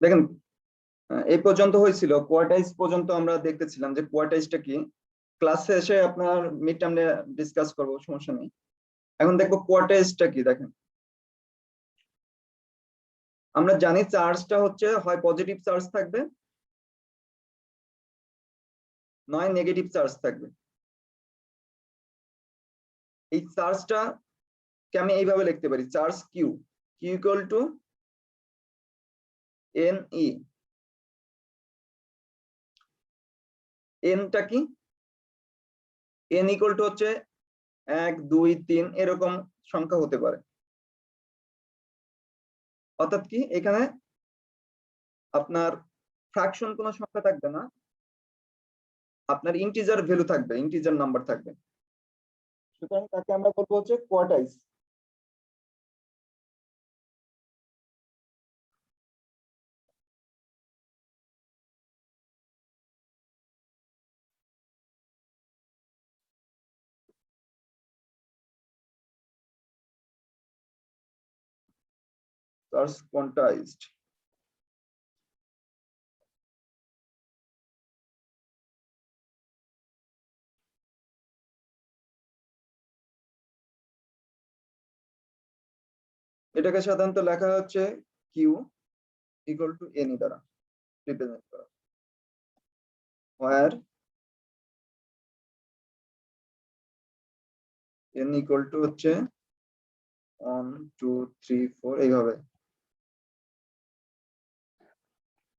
দেখেন এই পর্যন্ত হয়েছিল কোয়ার্টাইজ পর্যন্ত আমরা দেখতেছিলাম যে কোয়ার্টাইজটা কি। ক্লাসে এসে আপনার মিড টার্মে ডিসকাস করবো, সমস্যা নেই। এখন দেখবো কোয়ার্টাইজটা কি। দেখেন আমরা জানি চার্জটা হচ্ছে হয় পজিটিভ চার্জ থাকবে নয় নেগেটিভ চার্জ থাকবে। এই চার্জটা কে আমি এইভাবে লিখতে পারি, charge Q, Q equal to N E. এনটা কি, এন ইকুয়াল টু হচ্ছে 1 2 3 এরকম সংখ্যা হতে পারে। অর্থাৎ কি এখানে আপনার ফ্র্যাকশন কোনো সংখ্যা থাকবে না, আপনার ইন্টিজার ভ্যালু থাকবে, ইন্টিজার নাম্বার থাকবে। সুতরাং তাকে আমরা বলবো হচ্ছে কোয়ার্টাইজ। Charge quantized. এটাকে সাধারণত লেখা হচ্ছে কিউ ইকুয়াল টু এন দ্বারা রিপ্রেজেন্ট করা, where n ইকুয়াল টু হচ্ছে 1 2 3 4 এইভাবে।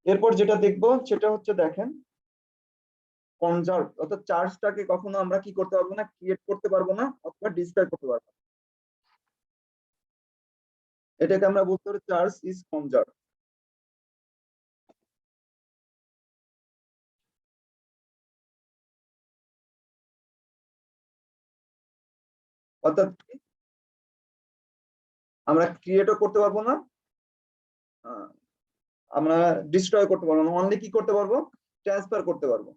এরপর যেটা দেখবো সেটা হচ্ছে দেখেন কনজার্ভ, অর্থাৎ চার্জটাকে কখনো আমরা কি করতে পারবো না, ক্রিয়েট করতে পারবো না অথবা ডিসট্রয় করতে পারবো না। এটাকে আমরা বলতে পারি চার্জ ইজ কনজার্ভ। অর্থাৎ আমরা ক্রিয়েটও করতে পারবো না, আমরা ডিস্ট্রয় করতে পারবো না, অনলি কি করতে পারবো, ট্রান্সফার করতে পারবো।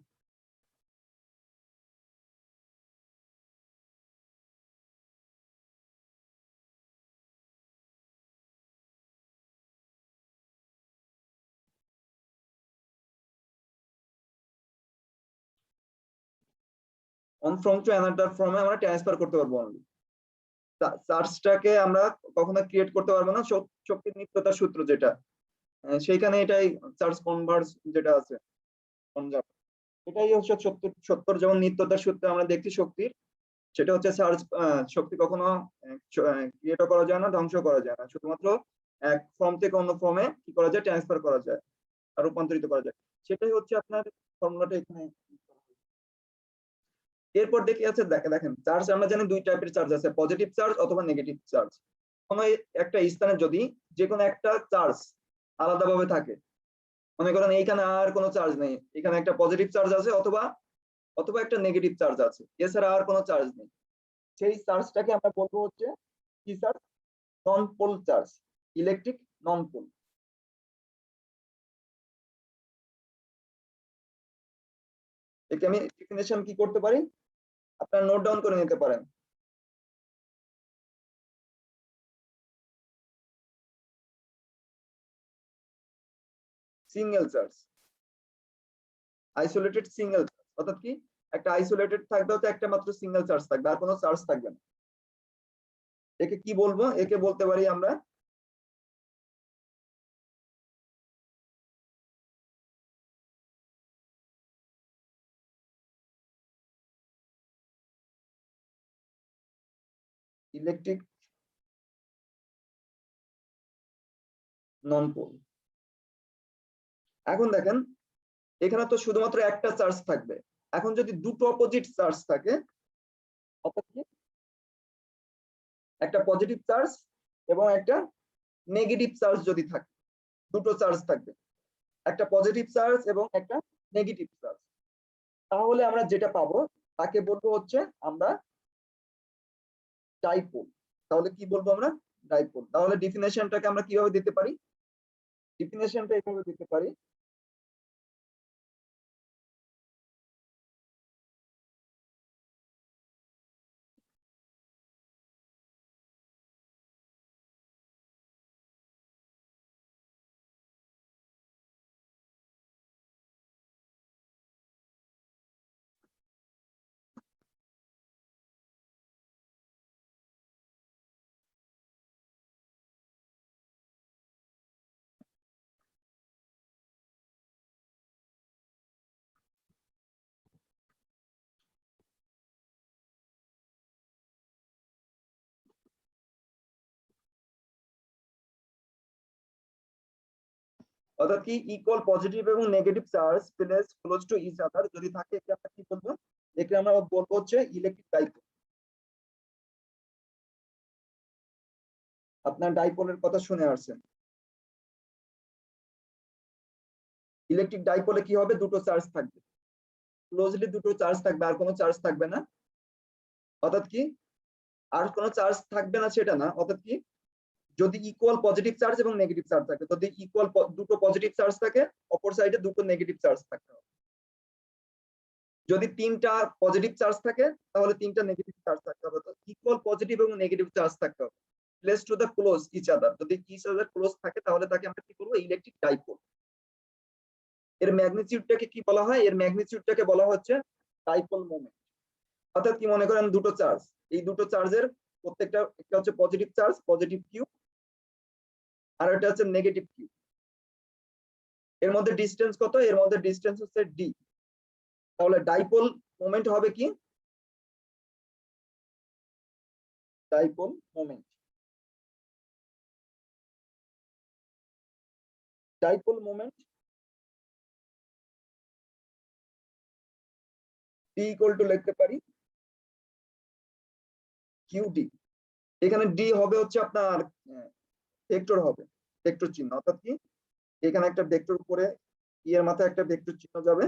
অন ফ্রম টু অ্যানাদার ফ্রমে আমরা ট্রান্সফার করতে পারবো অনলি। চার্জটাকে আমরা কখনো ক্রিয়েট করতে পারবো না, শক্তির নিত্যতার সূত্র যেটা, সেইখানে এটাই চার্জ কনভার্স যেটা আছে কনজার্ভ, এটাই হচ্ছে সত্তর যেমন নিত্যতার সূত্রে আমরা দেখছি শক্তির, সেটা হচ্ছে চার্জ, শক্তি কখনো ক্রিয়েটও করা যায় না, ধ্বংস করা যায় না, শুধুমাত্র এক ফর্ম থেকে অন্য ফর্মে কি করা যায়, ট্রান্সফার করা যায় আর রূপান্তরিত করা যায়। সেটাই হচ্ছে আপনার ফর্মুলাটা এখানে। এরপর দেখি আছে দেখেন চার্জ আমরা জানি দুই টাইপের চার্জ আছে, পজিটিভ চার্জ অথবা নেগেটিভ চার্জ। কোনো একটা স্থানে যদি যে কোনো একটা চার্জ আলাদাভাবে থাকে, মনে করেন এইখানে আর কোনো চার্জ নেই, এখানে একটা পজিটিভ চার্জ আছে অথবা অথবা একটা নেগেটিভ চার্জ আছে, এছাড়া আর কোনো চার্জ নেই, সেই চার্জটাকে আমরা বলবো হচ্ছে কি চার্জ, নন পোল চার্জ, ইলেকট্রিক নন পোল। একে আমি ডেফিনেশন কি করতে পারি, আপনারা নোট ডাউন করে নিতে পারেন। Single charge, isolated single charge, অর্থাৎ কি একটা আইসোলেটেড থাকবে, হয়তো একটা মাত্র সিঙ্গেল চার্জ থাকবে, আর কোনো চার্জ থাকবে না। একে কি বলবো, একে বলতে পারি আমরা ইলেকট্রিক নন পোল। এখন দেখেন এখানে তো শুধুমাত্র একটা চার্জ থাকবে, এখন যদি দুটো অপোজিট চার্জ থাকে, অর্থাৎ কি একটা পজিটিভ চার্জ এবং একটা নেগেটিভ চার্জ যদি থাকে, দুটো চার্জ থাকবে, একটা পজিটিভ চার্জ এবং একটা নেগেটিভ চার্জ, তাহলে আমরা যেটা পাবো তাকে বলবো হচ্ছে আমরা ডাইপোল। তাহলে কি বলবো আমরা, ডাইপোল। তাহলে ডেফিনেশনটাকে আমরা কিভাবে দিতে পারি, ডেফিনেশনটা এইভাবে দিতে পারি, অর্থাৎ কি ইকুয়াল পজিটিভ এবং negative charge place close to each other যদি থাকে একে আমরা কি বলবো, একে আমরা বলবো হচ্ছে ইলেকট্রিক ডাইপোল। আপনার ডাইপোলের কথা শুনে আসছেন। ইলেকট্রিক ডাইপোলে কি হবে, দুটো চার্জ থাকবে, ক্লোজলি দুটো চার্জ থাকবে, আর কোনো চার্জ থাকবে না। অর্থাৎ কি আর কোনো চার্জ থাকবে না সেটা না, অর্থাৎ কি যদি ইকুয়াল পজিটিভ চার্জ এবং নেগেটিভ চার্জ থাকে, যদি ইকুয়াল দুটো পজিটিভ চার্জ থাকে অপর সাইডে দুটো নেগেটিভ চার্জ থাকতে হবে। যদি তিনটা পজিটিভ চার্জ থাকে তাহলে তিনটা নেগেটিভ চার্জ থাকতে হবে। তো ইকুয়াল পজিটিভ এবং নেগেটিভ চার্জ থাকতে হবে place to the close each other. যদি ইচ আদার ক্লোজ থাকে তাহলে তাকে আমরা কি বলবো, ইলেকট্রিক ডাইপোল। এর ম্যাগনিটিউডটাকে কি বলা হয়, এর ম্যাগনিটিউডটাকে বলা হচ্ছে ডাইপোল মোমেন্ট। অর্থাৎ কি মনে করেন দুটো চার্জ, এই দুটো চার্জের প্রত্যেকটা, একটা হচ্ছে পজিটিভ চার্জ পজিটিভ কিউ, আর এটা হচ্ছে নেগেটিভ কিউ। এর মধ্যে ডিসটেন্স কত, এর মধ্যে ডিসটেন্স হচ্ছে ডি। তাহলে ডাইপোল মোমেন্ট হবে কি, dipole moment, dipole moment D equal to লিখতে পারি কিউ ডি। এখানে ডি হবে হচ্ছে আপনার ভেক্টর হবে, ভেক্টর চিহ্ন। অর্থাৎ কি এখানে একটা ভেক্টর উপরে ই এর মাথায় একটা ভেক্টর চিহ্ন যাবে,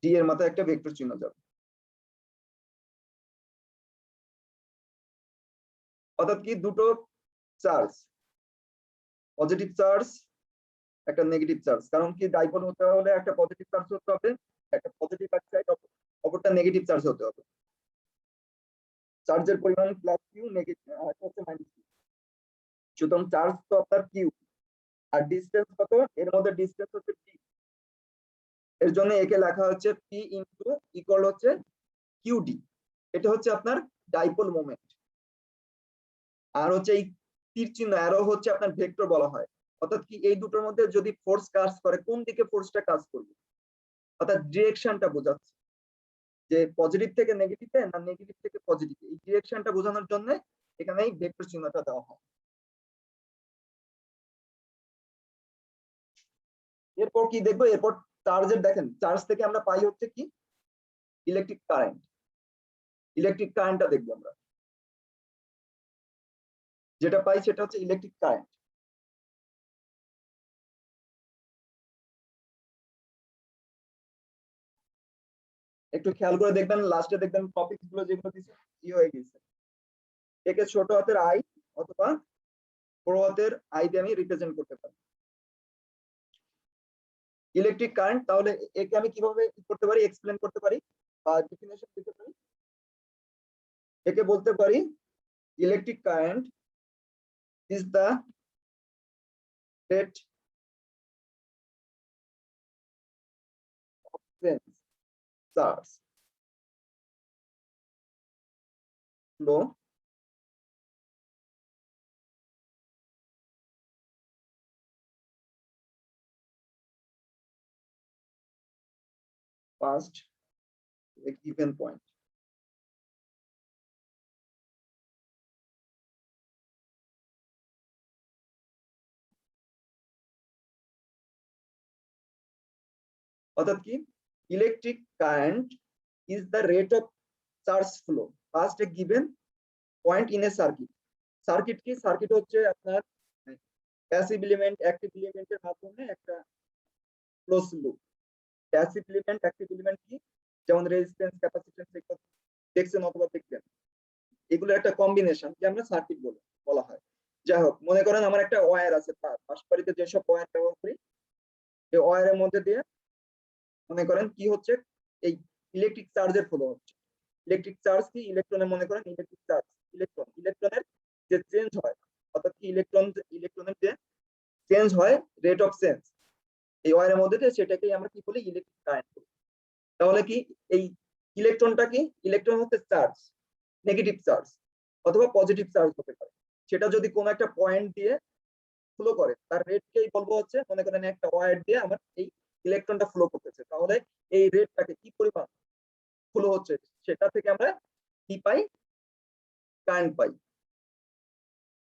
ডি এর মাথায় একটা ভেক্টর চিহ্ন যাবে। অর্থাৎ কি দুটো চার্জ, পজিটিভ চার্জ একটা নেগেটিভ চার্জ, কারণ কি ডাইপোল হতে হলে একটা পজিটিভ চার্জ হতে হবে, একটা পজিটিভ সাইড, অপরটা নেগেটিভ চার্জ হতে হবে। চার্জের পরিমাণ প্লাস কিউ, নেগেটিভ হচ্ছে মাইনাস কিউ। সুতরাং চার্জ তো আপনার কিউ, আর ডিসটেন্স কত, এর মধ্যে ডিসটেন্স হচ্ছে পি। এর জন্য একে লেখা হচ্ছে পি ইনটু ইকুয়াল হচ্ছে কিউ ডি। এটা হচ্ছে আপনার ডাইপোল মোমেন্ট। আর হচ্ছে এই তীর চিহ্ন অ্যারো হচ্ছে আপনার ভেক্টর বলা হয়। অর্থাৎ কি এই দুটোর মধ্যে যদি ফোর্স কাজ করে কোন দিকে ফোর্সটা কাজ করবে, অর্থাৎ ডিরেকশনটা বোঝাচ্ছে যে পজিটিভ থেকে নেগেটিভে না নেগেটিভ থেকে পজিটিভ, এই ডিরেকশনটা বোঝানোর জন্য এখানে এই ভেক্টর চিহ্নটা দেওয়া হয়। এরপর কি দেখবো, এরপর চার্জের দেখেন চার্জ থেকে আমরা পাই হচ্ছে কি ইলেকট্রিক কারেন্ট। ইলেকট্রিক কারেন্টটা দেখবো আমরা, যেটা পাই সেটা হচ্ছে ইলেকট্রিক কারেন্ট। একটু খেয়াল করে দেখবেন, লাস্টে দেখবেন টপিক গুলো যেগুলো দিচ্ছে ই হয়ে গেছে। একে ছোট হাতের আই অথবা বড় হাতের আই দিয়ে আমি রিপ্রেজেন্ট করতে পারি ইলেকট্রিক কারেন্ট। তাহলে একে আমি কিভাবে করতে পারি, এক্সপ্লেন করতে পারি বা ডেফিনেশন দিতে পারি। একে বলতে পারি electric current is the rate of change charge flow past a given point। অর্থাৎ কি electric current is the rate of charge flow past a given point in a circuit। Circuit কি, সার্কিট হচ্ছে আপনার প্যাসিভ এলিমেন্ট অ্যাক্টিভ এলিমেন্টের মাধ্যমে একটা close loop. Passive element active element কি, যেমন রেজিস্ট্যান্স ক্যাপাসিট্যান্স এগুলো দেখছেন অথবা দেখবেন, এগুলো একটা কম্বিনেশন যে আমরা সার্কিট বলা হয়। যাই হোক, মনে করেন আমার একটা ওয়্যার আছে, তার বাসাবাড়িতে যেসব ওয়্যার ব্যবহার করি, এই ওয়্যারের মধ্যে দিয়ে মনে করেন কি হচ্ছে, এই ইলেকট্রিক চার্জের ফ্লো হচ্ছে। ইলেকট্রিক চার্জ কি, ইলেকট্রনের মনে করেন ইলেকট্রিক চার্জ, ইলেকট্রনের যে চেঞ্জ হয়, অর্থাৎ কি ইলেকট্রনের যে চেঞ্জ হয় রেট অফ চেঞ্জ এই ওয়্যারের মধ্যে দিয়ে, সেটাকেই আমরা কি বলি, ইলেকট্রিক কারেন্ট বলি। তাহলে কি এই ইলেকট্রনটা কি, ইলেকট্রন হচ্ছে চার্জ, নেগেটিভ চার্জ অথবা পজিটিভ চার্জ হতে পারে। সেটা যদি কোনো একটা পয়েন্ট দিয়ে ফ্লো করে তার রেটকেই বলবো হচ্ছে, মনে করেন একটা ওয়্যার দিয়ে আমার এই ইলেকট্রনটা ফ্লো করতেছে, তাহলে এই রেটটাকে কি পরিমাণ ফ্লো হচ্ছে সেটা থেকে আমরা কি পাই, কারেন্ট পাই।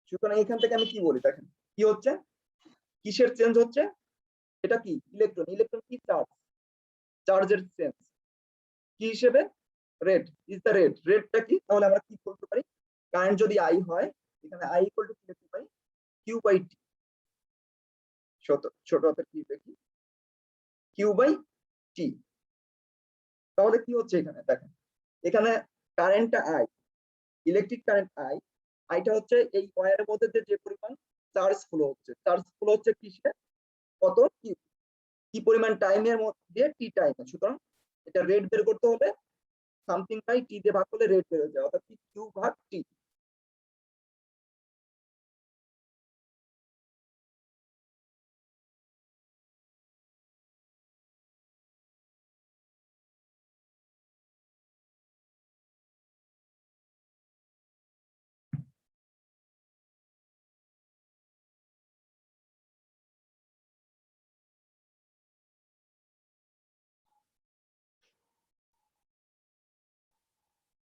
সুতরাং এখান থেকে আমি কি বলি দেখেন কি হচ্ছে, কিসের চেঞ্জ হচ্ছে? এটা কি ইলেকট্রন, ইলেকট্রন কি চার্জ, চার্জের চেঞ্জ কি হিসেবে রেট ইজ দ্য রেট, রেটটা কি? তাহলে আমরা কি বলতে পারি, কারেন্ট যদি আই হয় এখানে আই ইকুয়াল টু কি লিখতে পারি, কিউ বাই টি, ছোট হাতের কি দেখি, কিউ বাই টি। তাহলে কি হচ্ছে এখানে দেখেন, এখানে কারেন্টটা আই, ইলেকট্রিক কারেন্ট আই, আইটা হচ্ছে এই ওয়্যারের মধ্যে যে পরিমাণ চার্জ ফ্লো হচ্ছে, চার্জ ফ্লো হচ্ছে কিসে, কত কি, কি পরিমাণ টাইমের মধ্যে টি টাইমে। সুতরাং এটা রেট বের করতে হলে সামথিং বাই টি দিয়ে ভাগ করলে রেট বের হয়ে যায়, অর্থাৎ কিউ ভাগ টি।